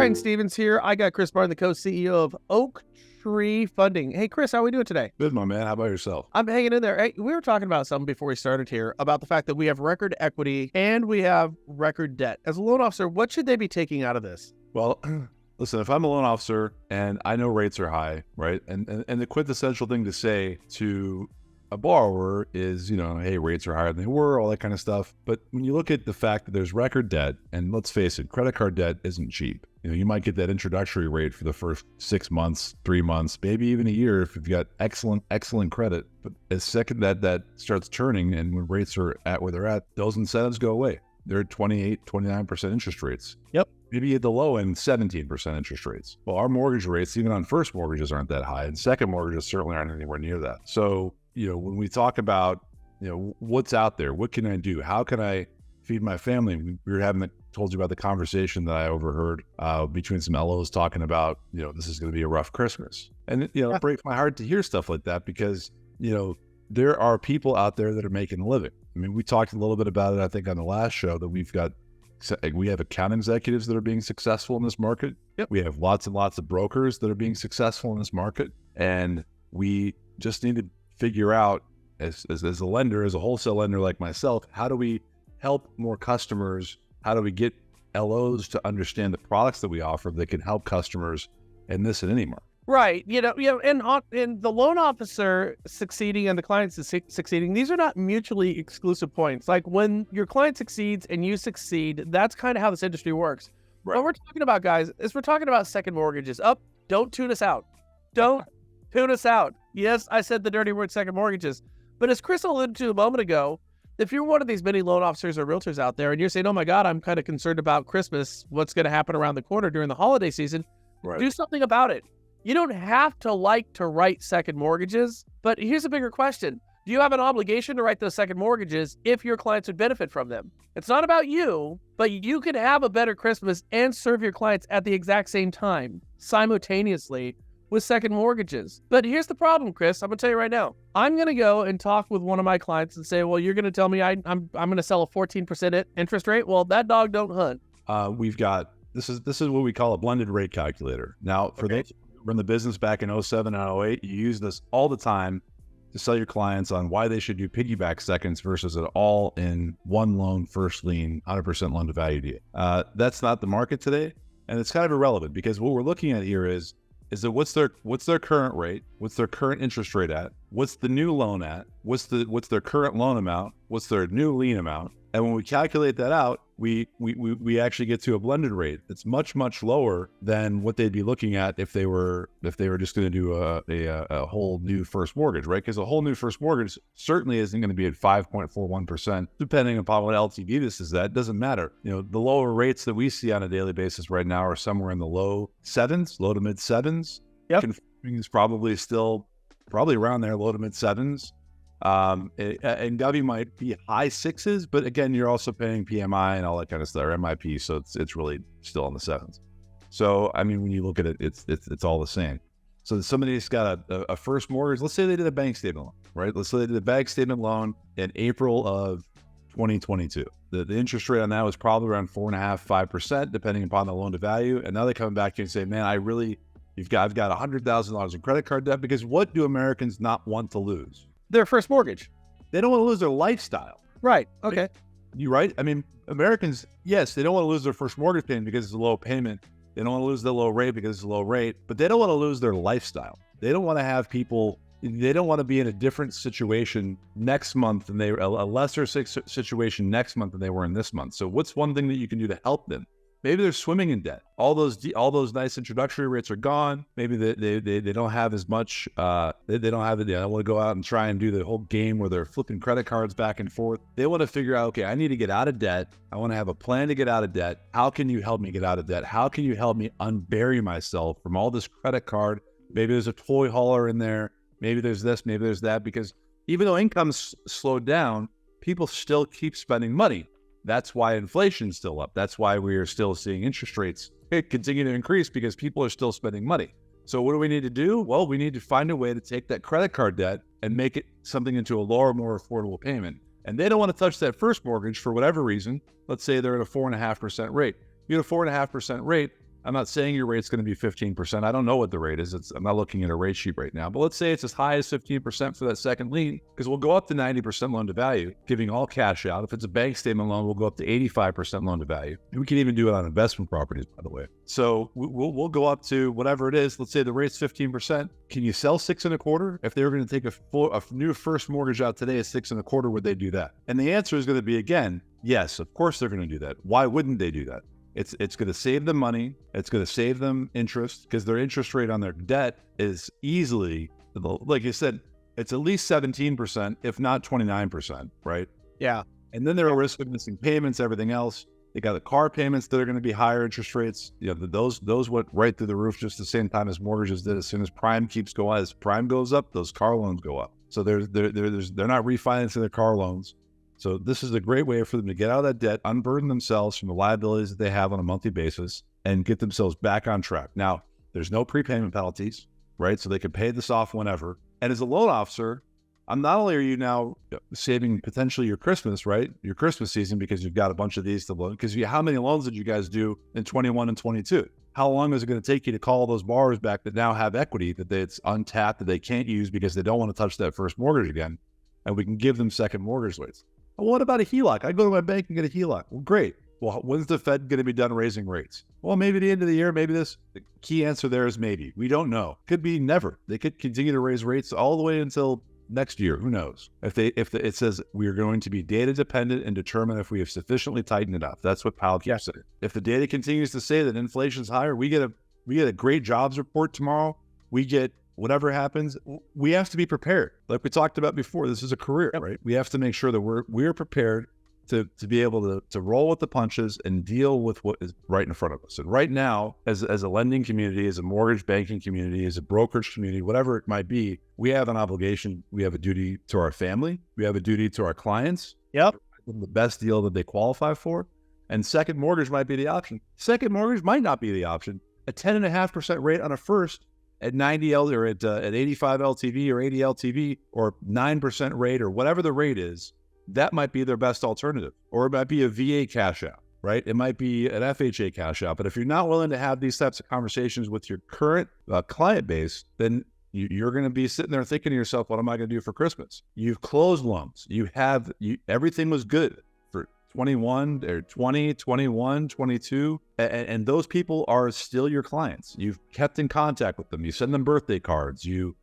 Brian Stevens here. I got Chris Barton, the co-CEO of Oak Tree Funding. Hey, Chris, how are we doing today? Good, my man. How about yourself? I'm hanging in there. Hey, we were talking about something before we started here about the fact that we have record equity and we have record debt. As a loan officer, what should they be taking out of this? Well, listen, if I'm a loan officer and I know rates are high, right? And the quintessential thing to say to a borrower is, hey, rates are higher than they were, all that kind of stuff. But when you look at the fact that there's record debt, and let's face it, credit card debt isn't cheap. You might get that introductory rate for the first 6 months, 3 months, maybe even a year if you've got excellent credit. But as second that starts turning and when rates are at where they're at, those incentives go away. They're at 28, 29% interest rates. Yep. Maybe at the low end, 17% interest rates. Well, our mortgage rates, even on first mortgages, aren't that high. And second mortgages certainly aren't anywhere near that. So, when we talk about, what's out there, what can I do? How can I feed my family? We were told you about the conversation that I overheard between some LOs talking about, this is going to be a rough Christmas. And, it breaks my heart to hear stuff like that because, there are people out there that are making a living. I mean, we talked a little bit about it, I think, on the last show that we have account executives that are being successful in this market. Yep. We have lots and lots of brokers that are being successful in this market. And we just need to figure out as a lender, as a wholesale lender like myself, how do we help more customers? How do we get LOs to understand the products that we offer that can help customers in this and any market? Right. And the loan officer succeeding and the client succeeding, these are not mutually exclusive points. Like when your client succeeds and you succeed, that's kind of how this industry works. Right. What we're talking about, guys, is we're talking about second mortgages. Don't tune us out. Don't tune us out. Yes, I said the dirty word second mortgages. But as Chris alluded to a moment ago, if you're one of these many loan officers or realtors out there and you're saying, oh my God, I'm kind of concerned about Christmas, what's going to happen around the corner during the holiday season, Right. Do something about it. You don't have to like to write second mortgages, but here's a bigger question. Do you have an obligation to write those second mortgages if your clients would benefit from them? It's not about you, but you can have a better Christmas and serve your clients at the exact same time, simultaneously, with second mortgages. But here's the problem, Chris. I'm going to tell you right now. I'm going to go and talk with one of my clients and say, well, you're going to tell me I'm going to sell a 14% interest rate? Well, that dog don't hunt. We've got, this is what we call a blended rate calculator. Now, for those who run the business back in 07 and 08, you use this all the time to sell your clients on why they should do piggyback seconds versus an all-in one loan, first lien, 100% loan to value deal. That's not the market today. And it's kind of irrelevant because what we're looking at here is that what's their current rate? What's their current interest rate at? What's the new loan at? What's their current loan amount? What's their new lien amount? And when we calculate that out, we actually get to a blended rate that's much, much lower than what they'd be looking at if they were just going to do a whole new first mortgage, right? Because a whole new first mortgage certainly isn't going to be at 5.41%, depending upon what LTV this is at. It doesn't matter. The lower rates that we see on a daily basis right now are somewhere in the low to mid sevens. Yep. Confirming is probably around there, low to mid sevens. And W might be high sixes, but again, you're also paying PMI and all that kind of stuff, or MIP, so it's really still in the sevens. So I mean, when you look at it, it's all the same. So somebody's got a first mortgage. Let's say they did a bank statement loan, right? Let's say they did a bank statement loan in April of 2022. The interest rate on that was probably around 4.5%, 5%, depending upon the loan to value. And now they come back to you and say, man, I've got $100,000 in credit card debt, because what do Americans not want to lose? Their first mortgage. They don't want to lose their lifestyle. Right. Okay. You right? I mean, Americans, yes, they don't want to lose their first mortgage payment because it's a low payment. They don't want to lose the low rate because it's a low rate, but they don't want to lose their lifestyle. They don't want to have they don't want to be in a different situation next month than a lesser situation next month than they were in this month. So what's one thing that you can do to help them? Maybe they're swimming in debt. All those nice introductory rates are gone. Maybe they don't have as much. They don't have it. They don't want to go out and try and do the whole game where they're flipping credit cards back and forth. They want to figure out, okay, I need to get out of debt. I want to have a plan to get out of debt. How can you help me get out of debt? How can you help me unbury myself from all this credit card? Maybe there's a toy hauler in there. Maybe there's this. Maybe there's that. Because even though income's slowed down, people still keep spending money. That's why inflation's still up. That's why we are still seeing interest rates continue to increase, because people are still spending money. So what do we need to do? Well, we need to find a way to take that credit card debt and make it something into a lower, more affordable payment. And they don't want to touch that first mortgage for whatever reason. Let's say they're at a 4.5% rate. You get a 4.5% rate. I'm not saying your rate's going to be 15%. I don't know what the rate is. I'm not looking at a rate sheet right now, but let's say it's as high as 15% for that second lien, because we'll go up to 90% loan to value, giving all cash out. If it's a bank statement loan, we'll go up to 85% loan to value. And we can even do it on investment properties, by the way. So we'll go up to whatever it is. Let's say the rate's 15%. Can you sell 6.25%? If they were going to take a new first mortgage out today at 6.25%, would they do that? And the answer is going to be, again, yes, of course they're going to do that. Why wouldn't they do that? It's going to save them money. It's going to save them interest, because their interest rate on their debt is easily, like you said, it's at least 17%, if not 29%, right? Yeah. And then they're at risk of missing payments, everything else. They got the car payments that are going to be higher interest rates. You know, those went right through the roof just the same time as mortgages did. As soon as prime keeps going, as prime goes up, those car loans go up. So they're not refinancing their car loans. So this is a great way for them to get out of that debt, unburden themselves from the liabilities that they have on a monthly basis, and get themselves back on track. Now, there's no prepayment penalties, right? So they can pay this off whenever. And as a loan officer, not only are you now saving potentially your Christmas, right? Your Christmas season, because you've got a bunch of these to loan. Because how many loans did you guys do in 21 and 22? How long is it going to take you to call those borrowers back that now have equity that it's untapped, that they can't use because they don't want to touch that first mortgage again? And we can give them second mortgage rates. Well, what about a HELOC? I go to my bank and get a HELOC. Well, great. Well, when's the Fed going to be done raising rates? Well, maybe the end of the year, maybe this. The key answer there is maybe. We don't know. Could be never. They could continue to raise rates all the way until next year. Who knows? If it says we are going to be data dependent and determine if we have sufficiently tightened it up. That's what Powell keeps saying. If the data continues to say that inflation's higher, we get a great jobs report tomorrow. We get whatever happens, we have to be prepared. Like we talked about before, this is a career, right? We have to make sure that we're prepared to be able to roll with the punches and deal with what is right in front of us. And right now, as a lending community, as a mortgage banking community, as a brokerage community, whatever it might be, we have an obligation. We have a duty to our family. We have a duty to our clients. Yep. The best deal that they qualify for. And second mortgage might be the option. Second mortgage might not be the option. A 10.5% rate on a first at 90 L or at 85 LTV or 80 LTV or 9% rate or whatever the rate is, that might be their best alternative. Or it might be a VA cash out, right? It might be an FHA cash out. But if you're not willing to have these types of conversations with your current client base, then you're going to be sitting there thinking to yourself, what am I going to do for Christmas? You've closed loans. Everything was good for 21 or 20, 21, 22. And those people are still your clients. You've kept in contact with them. You send them birthday cards. You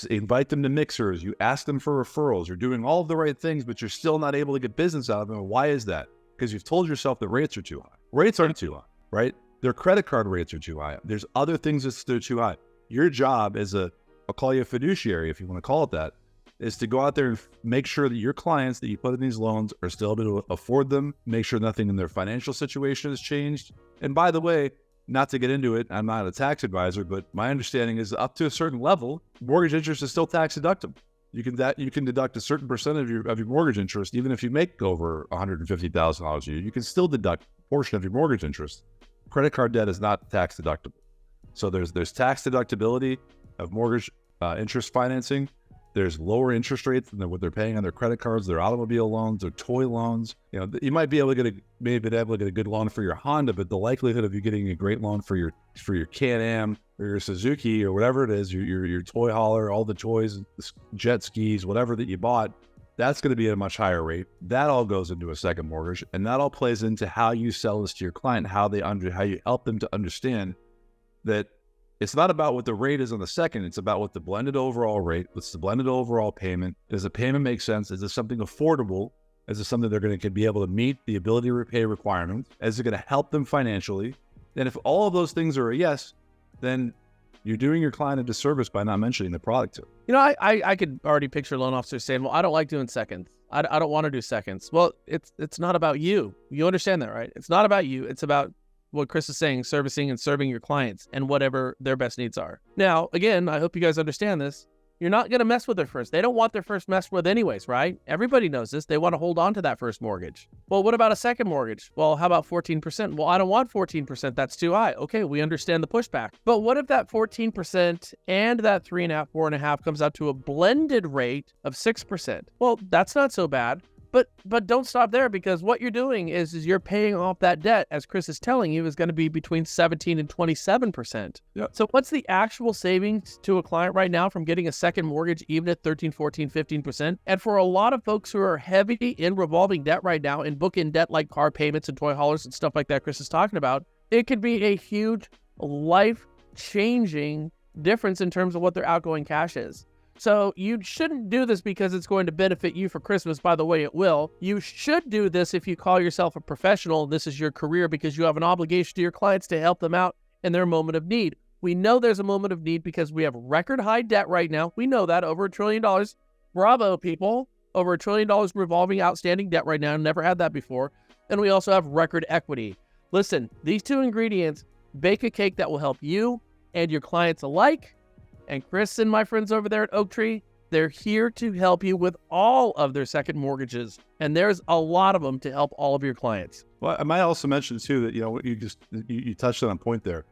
invite them to mixers. You ask them for referrals. You're doing all of the right things, but you're still not able to get business out of them. Why is that? Because you've told yourself that rates are too high. Rates aren't too high, right? Their credit card rates are too high. There's other things that are too high. Your job as I'll call you a fiduciary if you want to call it that, is to go out there and make sure that your clients that you put in these loans are still able to afford them, make sure nothing in their financial situation has changed. And by the way, not to get into it, I'm not a tax advisor, but my understanding is up to a certain level, mortgage interest is still tax deductible. You can deduct a certain percentage of your mortgage interest, even if you make over $150,000 a year. You can still deduct a portion of your mortgage interest. Credit card debt is not tax deductible. So there's tax deductibility of mortgage interest financing. There's lower interest rates than what they're paying on their credit cards, their automobile loans, their toy loans. You know, you might be able to get a good loan for your Honda, but the likelihood of you getting a great loan for your Can-Am or your Suzuki or whatever it is, your toy hauler, all the toys, jet skis, whatever that you bought, that's going to be at a much higher rate. That all goes into a second mortgage, and that all plays into how you sell this to your client, how you help them to understand that it's not about what the rate is on the second. It's about what the blended overall rate, what's the blended overall payment. Does the payment make sense? Is this something affordable? Is this something they're going to be able to meet the ability to repay requirements? Is it going to help them financially? And if all of those things are a yes, then you're doing your client a disservice by not mentioning the product to them. You know, I could already picture loan officers saying, well, I don't like doing seconds. I don't want to do seconds. Well, it's not about you. You understand that, right? It's not about you. It's about what Chris is saying, servicing and serving your clients and whatever their best needs are. Now, again, I hope you guys understand this. You're not going to mess with their first. They don't want their first messed with anyways, right? Everybody knows this. They want to hold on to that first mortgage. Well, what about a second mortgage? Well, how about 14%? Well, I don't want 14%. That's too high. Okay, we understand the pushback. But what if that 14% and that 3.5, 4.5 comes out to a blended rate of 6%? Well, that's not so bad. But don't stop there, because what you're doing is you're paying off that debt, as Chris is telling you, is going to be between 17 and 27%. Yep. So what's the actual savings to a client right now from getting a second mortgage, even at 13, 14, 15%? And for a lot of folks who are heavy in revolving debt right now and book in debt like car payments and toy haulers and stuff like that Chris is talking about, it could be a huge life-changing difference in terms of what their outgoing cash is. So you shouldn't do this because it's going to benefit you for Christmas. By the way, it will. You should do this if you call yourself a professional and this is your career, because you have an obligation to your clients to help them out in their moment of need. We know there's a moment of need because we have record high debt right now. We know that, over $1 trillion. Bravo, people. Over $1 trillion revolving outstanding debt right now. Never had that before. And we also have record equity. Listen, these two ingredients bake a cake that will help you and your clients alike. And Chris and my friends over there at Oaktree, they're here to help you with all of their second mortgages. And there's a lot of them to help all of your clients. Well, I might also mention too that, you touched on a point there.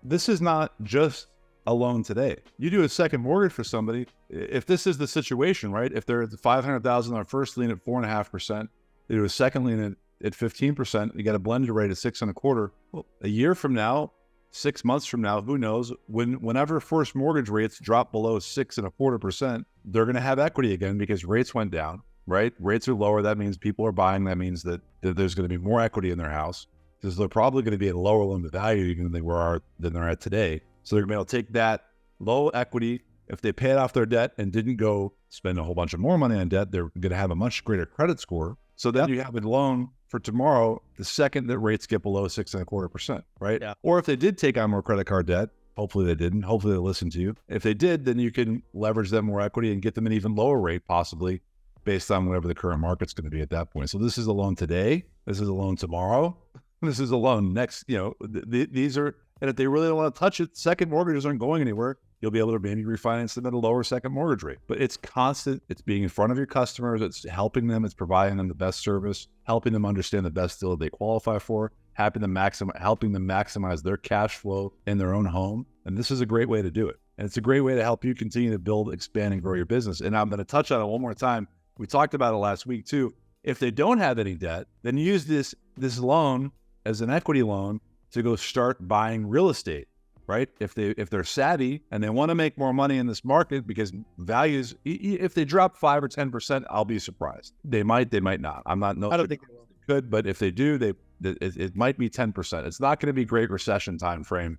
This is not just a loan today. You do a second mortgage for somebody. If this is the situation, right? If they're at the $500,000 on first lien at 4.5%, they do a second lien at 15%, you got a blended rate of 6.25%. Well, a year from now, 6 months from now, who knows, whenever first mortgage rates drop below 6.25%, they're going to have equity again because rates went down, right? Rates are lower. That means people are buying. That means that there's going to be more equity in their house, because they're probably going to be at a lower loan to value even than they're at today. So they're going to be able to take that low equity. If they paid off their debt and didn't go spend a whole bunch of more money on debt, they're going to have a much greater credit score. So then you have a loan for tomorrow, the second that rates get below 6.25%, right? Yeah. Or if they did take on more credit card debt, hopefully they didn't, hopefully they listened to you. If they did, then you can leverage them more equity and get them an even lower rate, possibly based on whatever the current market's going to be at that point. So this is a loan today. This is a loan tomorrow. This is a loan next, these are, and if they really don't want to touch it, second mortgages aren't going anywhere. You'll be able to maybe refinance them at a lower second mortgage rate. But it's constant. It's being in front of your customers. It's helping them. It's providing them the best service, helping them understand the best deal they qualify for, helping them maximize their cash flow in their own home. And this is a great way to do it. And it's a great way to help you continue to build, expand, and grow your business. And I'm going to touch on it one more time. We talked about it last week too. If they don't have any debt, then use this loan as an equity loan to go start buying real estate. Right? If they're savvy and they want to make more money in this market, because values, if they drop 5 or 10%, I'll be surprised. They might not. I don't think they could, but if they do, it might be 10%. It's not going to be Great Recession time frame.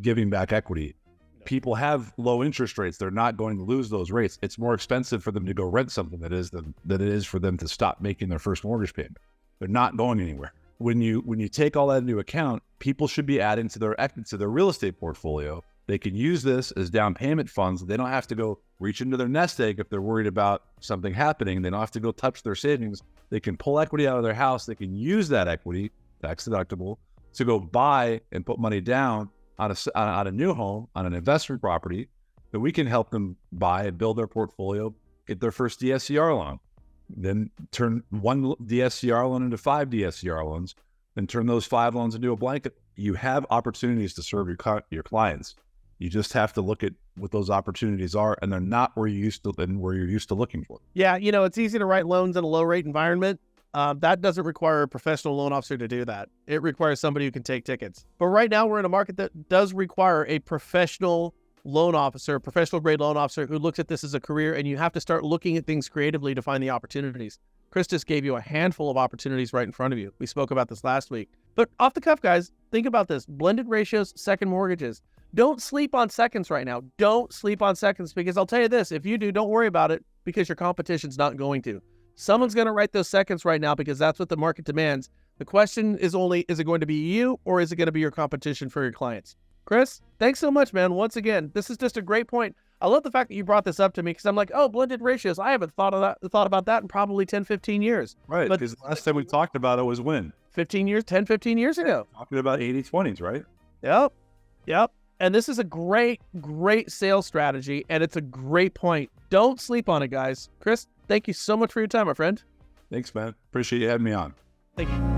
Giving back equity. No. People have low interest rates. They're not going to lose those rates. It's more expensive for them to go rent something than it is for them to stop making their first mortgage payment. They're not going anywhere. When you take all that into account, people should be adding to their real estate portfolio. They can use this as down payment funds. They don't have to go reach into their nest egg if they're worried about something happening. They don't have to go touch their savings. They can pull equity out of their house. They can use that equity, tax deductible, to go buy and put money down on a new home, on an investment property that we can help them buy and build their portfolio, get their first DSCR loan. Then turn one DSCR loan into 5 DSCR loans, then turn those 5 loans into a blanket. You have opportunities to serve your clients. You just have to look at what those opportunities are, and they're not where you're used to looking for. Yeah, it's easy to write loans in a low rate environment. That doesn't require a professional loan officer to do that. It requires somebody who can take tickets. But right now we're in a market that does require a professional loan officer, professional grade loan officer who looks at this as a career, and you have to start looking at things creatively to find the opportunities. Chris just gave you a handful of opportunities right in front of you. We spoke about this last week. But off the cuff, guys, think about this. Blended ratios, second mortgages. Don't sleep on seconds right now. Don't sleep on seconds, because I'll tell you this, if you do, don't worry about it, because your competition's not going to. Someone's going to write those seconds right now because that's what the market demands. The question is it going to be you, or is it going to be your competition for your clients? Chris, thanks so much, man. Once again, this is just a great point. I love the fact that you brought this up to me, because I'm like, blended ratios. I haven't thought about that in probably 10, 15 years. Right, because the last time we talked about it was when? 15 years ago. Talking about 80-20s, right? Yep. And this is a great sales strategy, and it's a great point. Don't sleep on it, guys. Chris, thank you so much for your time, my friend. Thanks, man. Appreciate you having me on. Thank you.